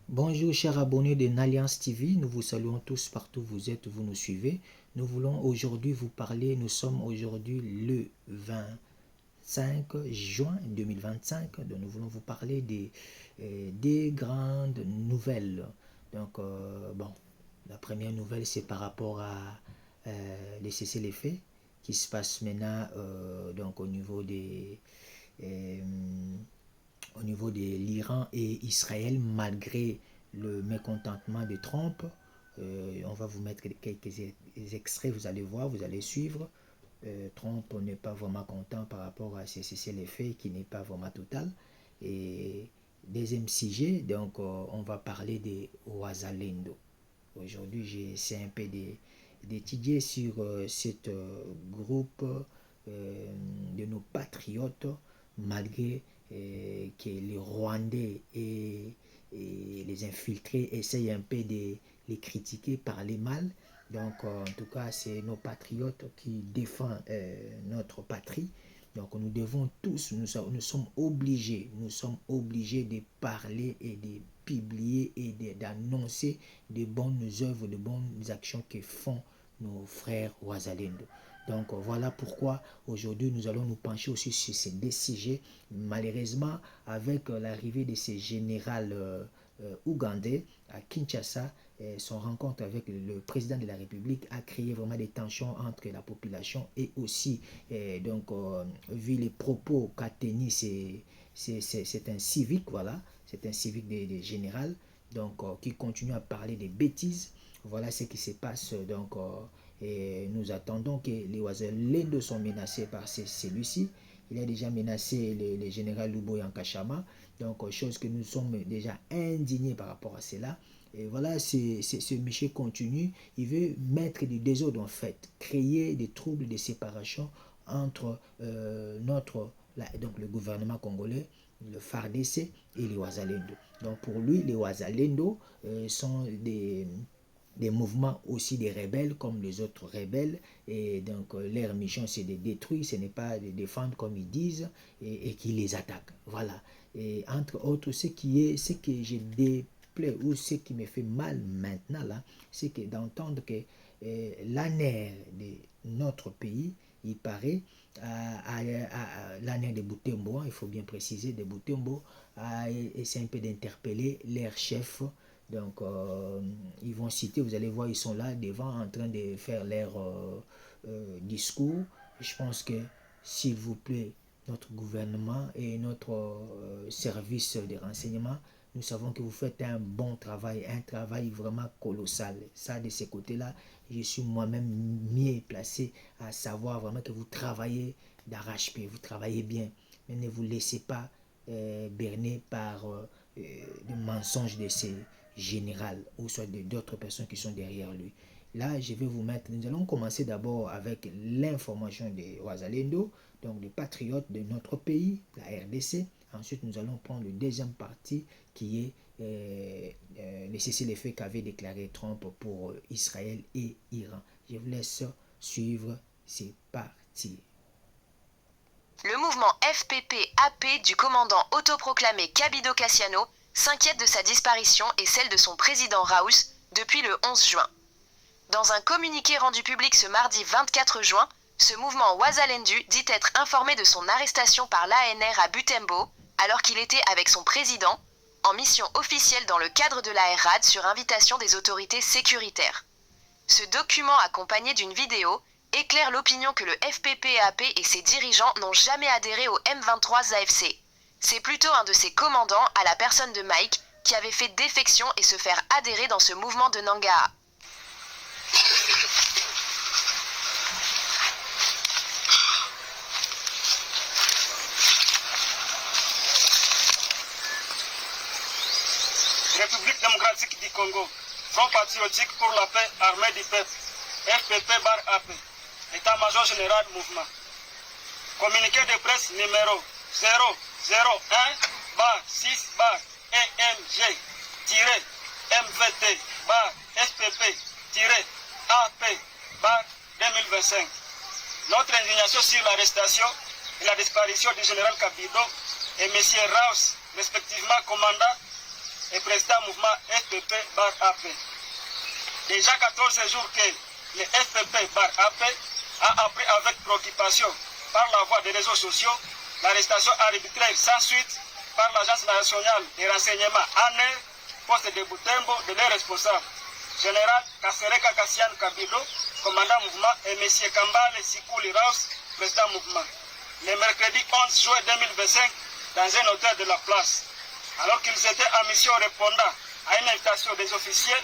Bonjour chers abonnés de Nalliance TV, nous vous saluons tous partout où vous êtes, vous nous suivez. Nous voulons aujourd'hui vous parler, nous sommes aujourd'hui le 25 juin 2025, donc nous voulons vous parler des grandes nouvelles. Donc bon, la première nouvelle c'est par rapport à les cessez-les-feux qui se passe maintenant donc euh, au niveau de l'Iran et Israël, malgré le mécontentement de Trump. On va vous mettre quelques extraits, vous allez voir, vous allez suivre. Trump n'est pas vraiment content par rapport à ces cessez-les-feux qui n'est pas vraiment total. Et deuxième sujet, donc on va parler des Ouazalendo. Aujourd'hui, j'ai essayé un peu d'étudier sur ce groupe de nos patriotes, malgré que les Rwandais et les infiltrés essayent un peu de les critiquer, parler mal. Donc, en tout cas, c'est nos patriotes qui défendent notre patrie. Donc, nous devons tous, nous sommes obligés de parler et de publier et d'annoncer de bonnes œuvres, de bonnes actions que font nos frères Ouazalendo. Donc voilà pourquoi aujourd'hui nous allons nous pencher aussi sur ces deux sujets. Malheureusement, avec l'arrivée de ces généraux ougandais à Kinshasa, son rencontre avec le président de la République a créé vraiment des tensions entre la population et aussi, vu les propos qu'a tenu c'est un civique, voilà, c'est un civique de général, donc qui continue à parler des bêtises. Voilà ce qui se passe, donc et nous attendons que les Ouazalendo sont menacés par celui-ci. Il a déjà menacé le général Luboya Nkashama, donc chose que nous sommes déjà indignés par rapport à cela. Et voilà, ce monsieur continue, il veut mettre du désordre en fait, créer des troubles de séparation entre donc le gouvernement congolais, le FARDC et les Ouazalendo. Donc pour lui, les Ouazalendo sont des mouvements aussi des rebelles comme les autres rebelles, et donc leur mission c'est de détruire, ce n'est pas de défendre comme ils disent, et qui les attaquent. Voilà. Et entre autres, ce que j'ai déplais ou ce qui me fait mal maintenant là, c'est que d'entendre que l'ANER de notre pays, il paraît, l'ANER de Butembo, il faut bien préciser, de Butembo, a essayé un peu d'interpeller leur chef. Donc, ils vont citer, vous allez voir, ils sont là devant en train de faire leur discours. Je pense que, s'il vous plaît, notre gouvernement et notre service de renseignement, nous savons que vous faites un bon travail, un travail vraiment colossal. Ça, de ce côté-là, je suis moi-même mieux placé à savoir vraiment que vous travaillez d'arrache-pied, vous travaillez bien, mais ne vous laissez pas berner par le mensonge de ces général ou soit d'autres personnes qui sont derrière lui. Là, je vais vous mettre, nous allons commencer d'abord avec l'information de Ouazalendo, donc des patriotes de notre pays, la RDC. Ensuite, nous allons prendre le deuxième parti qui est les cessez-le-feu qu'avait déclaré Trump pour Israël et Iran. Je vous laisse suivre, c'est parti. Le mouvement FPP-AP du commandant autoproclamé Kabido Cassiano s'inquiète de sa disparition et celle de son président Raus depuis le 11 juin. Dans un communiqué rendu public ce mardi 24 juin, ce mouvement Ouazalendu dit être informé de son arrestation par l'ANR à Butembo, alors qu'il était avec son président, en mission officielle dans le cadre de la RAD sur invitation des autorités sécuritaires. Ce document, accompagné d'une vidéo, éclaire l'opinion que le FPP-AP et ses dirigeants n'ont jamais adhéré au M23 AFC. C'est plutôt un de ses commandants, à la personne de Mike, qui avait fait défection et se faire adhérer dans ce mouvement de Nangaa. République démocratique du Congo, Front patriotique pour la paix, armée du peuple, FPP-AP, État-major général mouvement. Communiqué de presse numéro 001-6-MVT-FPP-AP-2025. Notre indignation sur l'arrestation et la disparition du général Kabido et M. Raus, respectivement commandant et président mouvement FPP-AP. Déjà 14 jours que le FPP-AP a appris avec préoccupation par la voie des réseaux sociaux l'arrestation arbitraire sans suite par l'Agence nationale des renseignements ANER, poste de Butembo, de leurs responsables, général Kasereka Kassian Kabido, commandant mouvement, et M. Kambale Sikouli Raus, président mouvement. Le mercredi 11 juin 2025, dans un hôtel de la place, alors qu'ils étaient en mission répondant à une invitation des officiels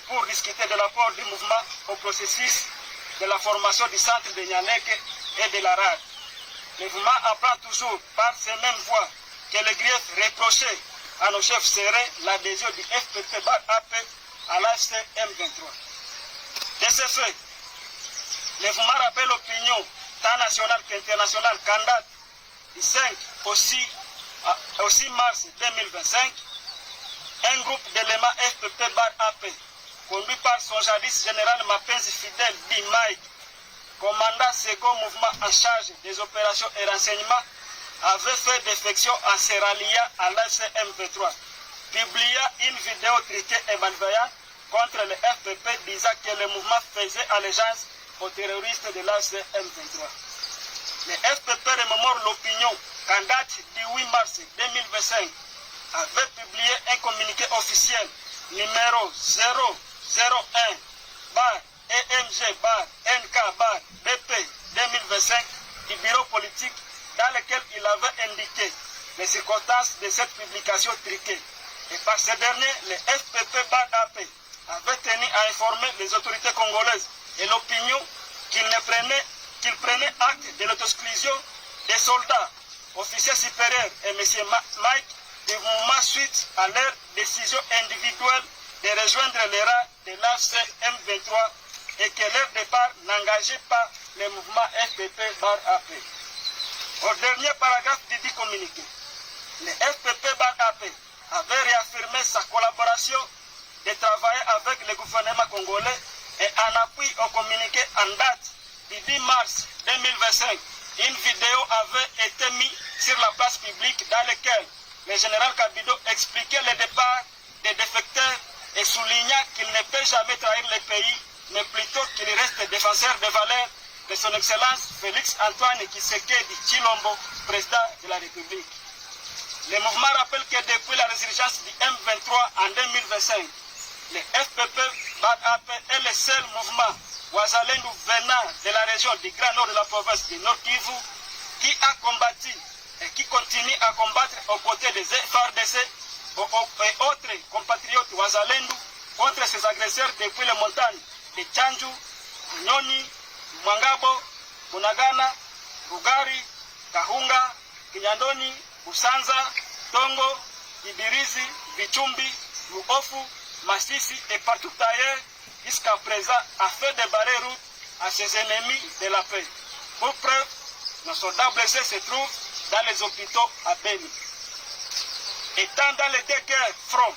pour discuter de l'apport du mouvement au processus de la formation du centre de Nyaneke et de la RAD. Le mouvement apprend toujours par ces mêmes voies que le grief reproché à nos chefs serait l'adhésion du FPP-AP à l'AFC M23. De ce fait, le mouvement rappelle l'opinion tant nationale qu'internationale qu'en date du 5 au 6 mars 2025, un groupe d'éléments FPP-AP, conduit par son jadis général Mapenzi Fidel dit Mike, commandant second mouvement en charge des opérations et renseignements, avait fait défection en se ralliant à l'AFC M23, publia une vidéo triquée et malveillante contre le FPP disant que le mouvement faisait allégeance aux terroristes de l'AFC M23. Le FPP remémore l'opinion qu'en date du 8 mars 2025 avait publié un communiqué officiel numéro 001-EMG-NK-BP 2025 du bureau politique dans lequel il avait indiqué les circonstances de cette publication triquée. Et par ce dernier, le FPP-AP avait tenu à informer les autorités congolaises et l'opinion qu'il prenait acte de l'autosclusion des soldats, officiers supérieurs et M. Mike du mouvement suite à leur décision individuelle de rejoindre les rangs de l'AFC M23 et que leur départ n'engageait pas le mouvement FPP-AP. Au dernier paragraphe du dit communiqué, le FPP-AP avait réaffirmé sa collaboration de travailler avec le gouvernement congolais et en appui au communiqué en date du 10 mars 2025, une vidéo avait été mise sur la place publique dans laquelle le général Kabido expliquait le départ des défecteurs et souligna qu'il ne peut jamais trahir le pays, mais plutôt qu'il reste défenseur des valeurs de son Excellence Félix Antoine Tshisekedi Tshilombo, président de la République. Le mouvement rappelle que depuis la résurgence du M23 en 2025, le FPP-AP est le seul mouvement Ouazalendou venant de la région du Grand Nord de la province du Nord Kivu qui a combattu et qui continue à combattre aux côtés des FARDC et autres compatriotes Ouazalendou contre ces agresseurs depuis les montagnes de Tchanju, Nyoni, Mwangabo, Bunagana, Rugari, Kahunga, Kinyandoni, Busanza, Tongo, Ibirizi, Bichumbi, Luofu, Masisi et partout ailleurs jusqu'à présent afin de barrer route à ses ennemis de la paix. Pour preuve, nos soldats blessés se trouvent dans les hôpitaux à Beni. Étant dans les deux guerres fronts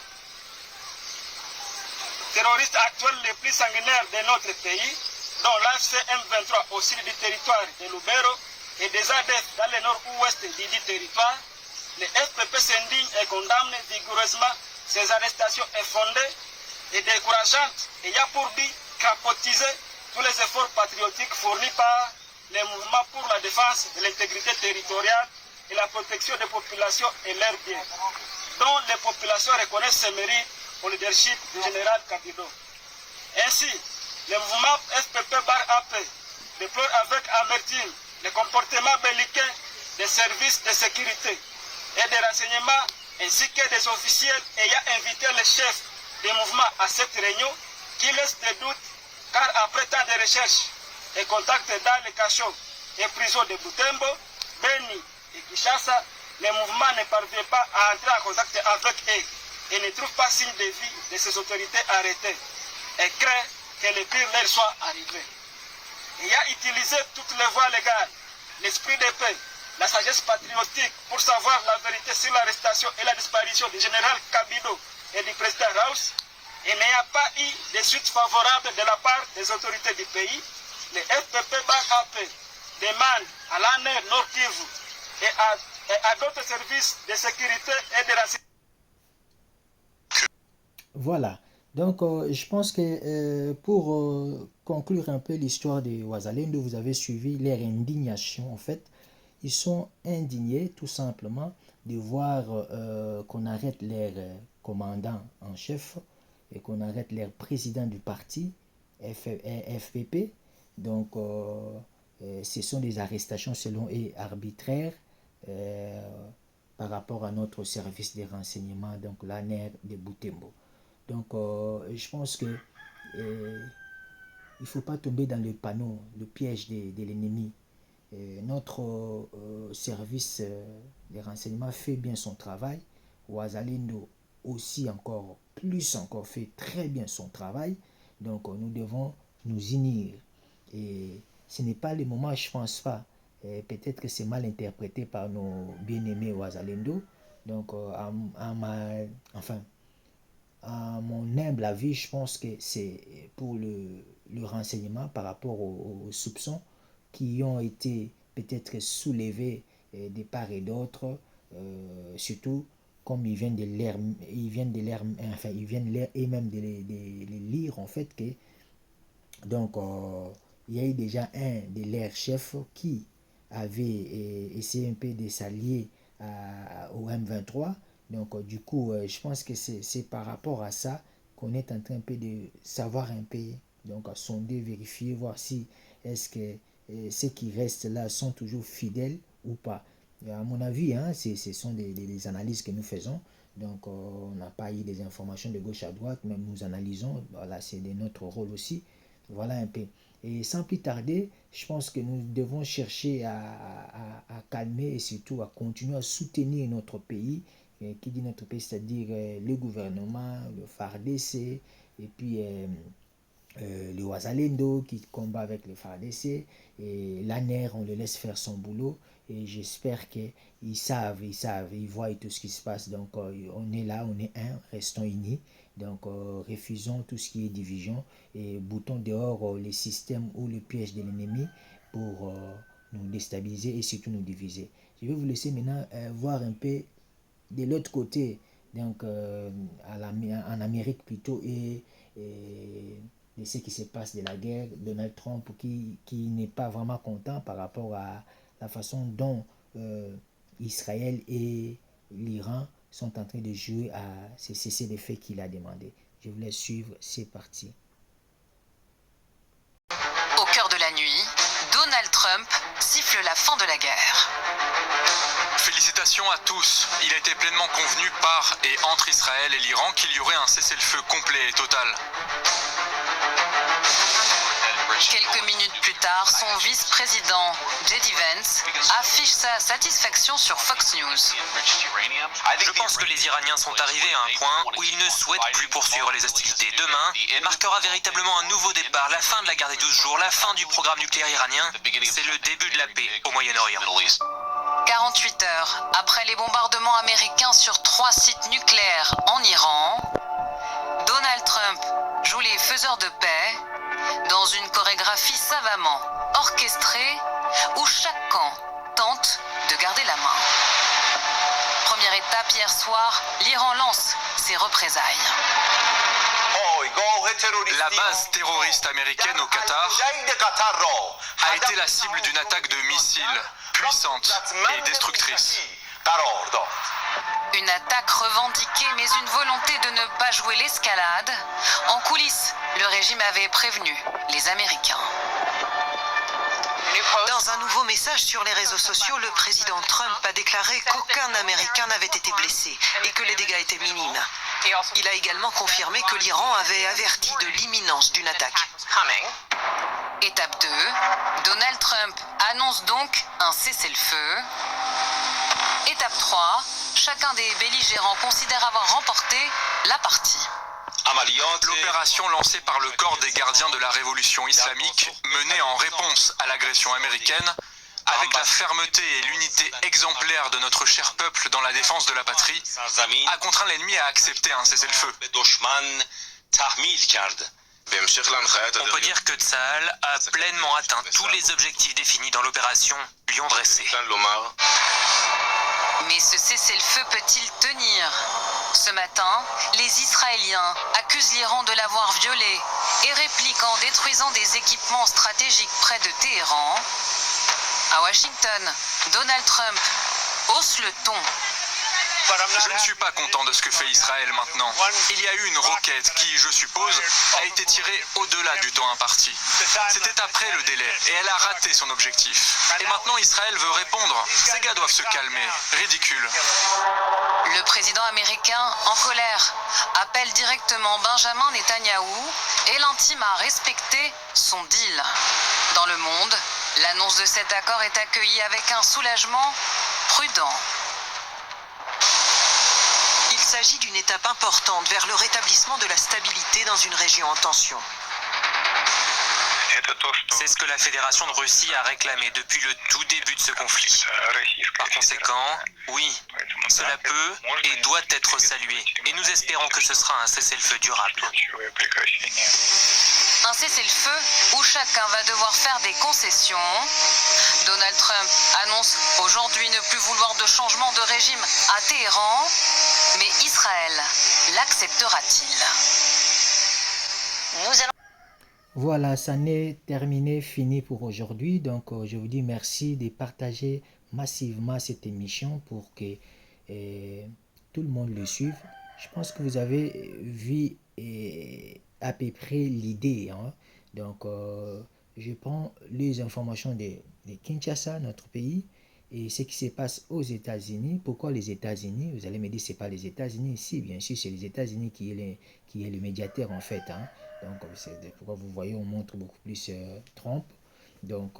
terroristes actuels les plus sanguinaires de notre pays, dont l'AFC M23 au sud du territoire de Lubero et des ADF dans le nord-ouest du dit territoire, le FPP s'indigne et condamne vigoureusement ces arrestations infondées et décourageantes ayant pour but capotiser tous les efforts patriotiques fournis par les mouvements pour la défense de l'intégrité territoriale et la protection des populations et leurs biens, dont les populations reconnaissent ses mérites au leadership du général Kabido. Ainsi, le mouvement FPP-AP déplore avec amertume le comportement belliqueux des services de sécurité et de renseignement ainsi que des officiels ayant invité les chefs des mouvements à cette réunion qui laisse des doutes car après tant de recherches et contacts dans les cachots et prisons de Butembo, Beni et Kinshasa, le mouvement ne parvient pas à entrer en contact avec eux et ne trouve pas signe de vie de ces autorités arrêtées et craint que le pire leur soit arrivé. Ayant utilisé toutes les voies légales, l'esprit de paix, la sagesse patriotique pour savoir la vérité sur l'arrestation et la disparition du général Kabido et du président Raus, et n'ayant pas eu de suite favorable de la part des autorités du pays, le FPP-AP demande à l'ANER Nord Kivu et à d'autres services de sécurité et de renseignement Voilà. Donc, je pense que pour conclure un peu l'histoire de Ouazalendo, vous avez suivi leur indignation. En fait, ils sont indignés tout simplement de voir qu'on arrête leur commandant en chef et qu'on arrête leur président du parti, FPP. Donc, ce sont des arrestations selon eux arbitraires par rapport à notre service de renseignement, donc l'ANER de Butembo. Donc, je pense que il ne faut pas tomber dans le panneau, le piège de l'ennemi. Notre service de renseignement fait bien son travail. Ouazalendo aussi encore fait très bien son travail. Donc, nous devons nous unir. Et ce n'est pas le moment, je pense pas. Peut-être que c'est mal interprété par nos bien-aimés Ouazalendo. Donc, à mon humble avis, je pense que c'est pour le renseignement par rapport aux soupçons qui ont été peut-être soulevés de part et d'autre, surtout comme ils viennent eux-mêmes de les lire en fait que donc il y a eu déjà un de leurs chefs qui avait essayé un peu de s'allier au M23. Donc, du coup, je pense que c'est par rapport à ça qu'on est en train un peu de savoir un peu, donc à sonder, vérifier, voir si est-ce que ceux qui restent là sont toujours fidèles ou pas. Et à mon avis, hein, ce sont des analyses que nous faisons. Donc, on n'a pas eu des informations de gauche à droite, même nous analysons. Voilà, c'est de notre rôle aussi. Voilà un peu. Et sans plus tarder, je pense que nous devons chercher à calmer et surtout à continuer à soutenir notre pays. Qui dit notre pays, c'est-à-dire le gouvernement, le FARDC, et puis le Ouazalendo qui combat avec le FARDC, et l'ANER, on le laisse faire son boulot, et j'espère qu'ils savent, ils voient tout ce qui se passe. Donc on est là, on est un, restons unis. Donc refusons tout ce qui est division et boutons dehors les systèmes ou le piège de l'ennemi pour nous déstabiliser et surtout nous diviser. Je vais vous laisser maintenant voir un peu de l'autre côté, donc en Amérique plutôt, et ce qui se passe de la guerre, Donald Trump qui n'est pas vraiment content par rapport à la façon dont Israël et l'Iran sont en train de jouer à ce cessez-le-feu qu'il a demandé. Je vous laisse suivre, c'est parti. Au cœur de la nuit, Donald Trump siffle la fin de la guerre. Félicitations à tous. Il a été pleinement convenu par et entre Israël et l'Iran qu'il y aurait un cessez-le-feu complet et total. Quelques minutes plus tard, son vice-président, J.D. Vance, affiche sa satisfaction sur Fox News. Je pense que les Iraniens sont arrivés à un point où ils ne souhaitent plus poursuivre les hostilités. Demain marquera véritablement un nouveau départ, la fin de la guerre des 12 jours, la fin du programme nucléaire iranien. C'est le début de la paix au Moyen-Orient. 48 heures après les bombardements américains sur 3 sites nucléaires en Iran, Donald Trump joue les faiseurs de paix dans une chorégraphie savamment orchestrée où chaque camp tente de garder la main. Première étape hier soir, l'Iran lance ses représailles. La base terroriste américaine au Qatar a été la cible d'une attaque de missiles puissante et destructrice. Une attaque revendiquée, mais une volonté de ne pas jouer l'escalade. En coulisses, le régime avait prévenu les Américains. Dans un nouveau message sur les réseaux sociaux, le président Trump a déclaré qu'aucun Américain n'avait été blessé et que les dégâts étaient minimes. Il a également confirmé que l'Iran avait averti de l'imminence d'une attaque. Étape 2, Donald Trump annonce donc un cessez-le-feu. Étape 3, chacun des belligérants considère avoir remporté la partie. L'opération lancée par le corps des gardiens de la révolution islamique, menée en réponse à l'agression américaine, avec la fermeté et l'unité exemplaire de notre cher peuple dans la défense de la patrie, a contraint l'ennemi à accepter un cessez-le-feu. On peut dire que Tsahal a pleinement atteint tous les objectifs définis dans l'opération Lion dressé. Mais ce cessez-le-feu peut-il tenir ? Ce matin, les Israéliens accusent l'Iran de l'avoir violé et répliquent en détruisant des équipements stratégiques près de Téhéran. À Washington, Donald Trump hausse le ton. Je ne suis pas content de ce que fait Israël maintenant. Il y a eu une roquette qui, je suppose, a été tirée au-delà du temps imparti. C'était après le délai et elle a raté son objectif. Et maintenant Israël veut répondre. Ces gars doivent se calmer. Ridicule. Le président américain, en colère, appelle directement Benjamin Netanyahou et l'intime à respecter son deal. Dans le monde, l'annonce de cet accord est accueillie avec un soulagement prudent. Il s'agit d'une étape importante vers le rétablissement de la stabilité dans une région en tension. C'est ce que la Fédération de Russie a réclamé depuis le tout début de ce conflit. Par conséquent, oui, cela peut et doit être salué. Et nous espérons que ce sera un cessez-le-feu durable. Un cessez-le-feu où chacun va devoir faire des concessions. Donald Trump annonce aujourd'hui ne plus vouloir de changement de régime à Téhéran, mais Israël l'acceptera-t-il? Voilà, ça n'est terminé, fini pour aujourd'hui. Donc, je vous dis merci de partager massivement cette émission pour que tout le monde le suive. Je pense que vous avez vu à peu près l'idée. Hein. Donc, je prends les informations de Kinshasa, notre pays, et ce qui se passe aux États-Unis. Pourquoi les États-Unis? Vous allez me dire, ce n'est pas les États-Unis ici. Bien sûr, c'est les États-Unis qui est le médiateur, en fait. Hein. Donc, c'est pourquoi vous voyez, on montre beaucoup plus Trump. Donc,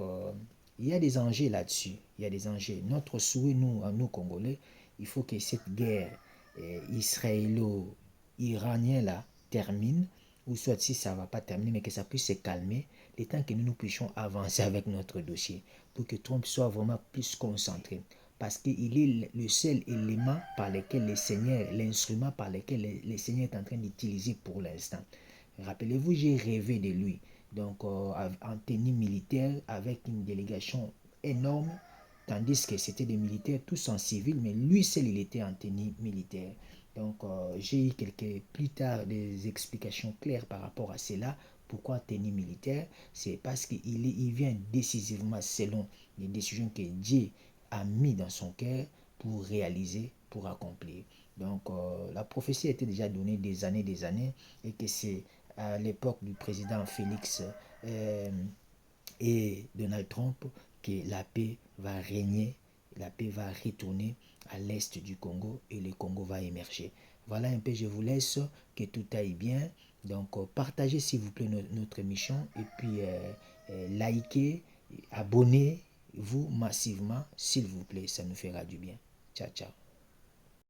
il y a des enjeux là-dessus. Il y a des enjeux. Notre souhait, nous Congolais, il faut que cette guerre israélo-iranienne là termine, ou soit si ça ne va pas terminer, mais que ça puisse se calmer, le temps que nous puissions avancer avec notre dossier, pour que Trump soit vraiment plus concentré. Parce qu'il est le seul élément par lequel le Seigneur, l'instrument par lequel le Seigneur est en train d'utiliser pour l'instant. Rappelez-vous, j'ai rêvé de lui, donc en tenue militaire avec une délégation énorme, tandis que c'était des militaires tous en civil, mais lui seul il était en tenue militaire. Donc j'ai eu plus tard des explications claires par rapport à cela. Pourquoi tenue militaire? C'est parce qu'il vient décisivement selon les décisions que Dieu a mis dans son cœur pour réaliser, pour accomplir. Donc la prophétie a été déjà donnée des années, et que c'est à l'époque du président Félix et Donald Trump que la paix va régner, la paix va retourner à l'est du Congo et le Congo va émerger. Voilà un peu, je vous laisse, que tout aille bien. Donc partagez s'il vous plaît notre émission et puis likez, abonnez-vous massivement s'il vous plaît, ça nous fera du bien. Ciao, ciao.